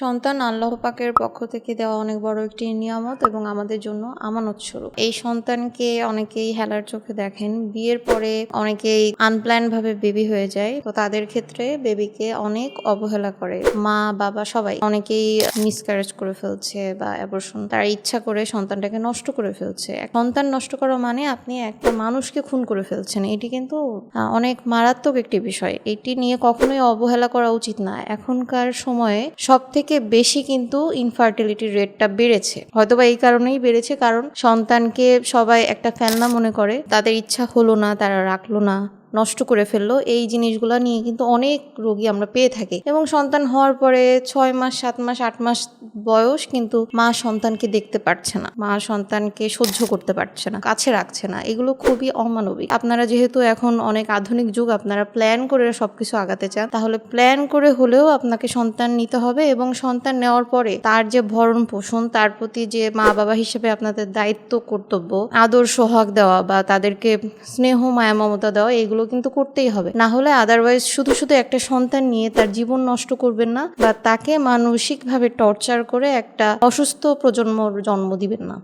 সন্তান আল্লাহ পাকের পক্ষ থেকে দেওয়া অনেক বড় একটি নিয়ামত এবং আমাদের জন্য আমানত স্বরূপ। এই সন্তানকে অনেকেই হেলার চোখে দেখেন। বিয়ের পরে অনেকেই আনপ্ল্যান ভাবে বেবি হয়ে যায়, তো তাদের ক্ষেত্রে বেবিকে অনেক অবহেলা করে মা বাবা সবাই। অনেকেই মিসক্যারেজ করে ফেলছে বা অ্যাবর্শন, তারা ইচ্ছা করে সন্তানটাকে নষ্ট করে ফেলছে। সন্তান নষ্ট করা মানে আপনি একটা মানুষকে খুন করে ফেলছেন। এটি কিন্তু অনেক মারাত্মক একটি বিষয়। এটি নিয়ে কখনোই অবহেলা করা উচিত না। এখনকার সময়ে সব থেকে বেশি কিন্তু ইনফার্টিলিটির রেটটা বেড়েছে। হয়তোবা এই কারণেই বেড়েছে, কারণ সন্তানকে সবাই একটা ফেলনা মনে করে। তাদের ইচ্ছা হলো না, তারা রাখলো না, নষ্ট করে ফেললো। এই জিনিসগুলো নিয়ে কিন্তু অনেক রোগী আমরা পেয়ে থাকি। এবং সন্তান হওয়ার পরে 6 মাস 7 মাস 8 মাস বয়স কিন্তু মা সন্তানকে দেখতে পারছে না, মা সন্তানকে সহ্য করতে পারছে না, কাছে রাখছে না। এগুলো খুবই অমানবিক। আপনারা যেহেতু এখন অনেক আধুনিক যুগ, আপনারা প্ল্যান করে সবকিছু আগাতে চান, তাহলে প্ল্যান করে হলেও আপনাকে সন্তান নিতে হবে। এবং সন্তান নেওয়ার পরে তার যে ভরণ পোষণ, তার প্রতি যে মা বাবা হিসেবে আপনাদের দায়িত্ব কর্তব্য, আদর সোহাগ দেওয়া বা তাদেরকে স্নেহ মায়া মমতা দেওয়া, এগুলো কিন্তু করতেই হবে। না হলে আদারওয়াইজ শুধু শুধু একটা সন্তান নিয়ে তার জীবন নষ্ট করবেন না বা তাকে মানসিকভাবে টর্চার করে একটা অসুস্থ প্রজন্মর জন্ম দিবেন না।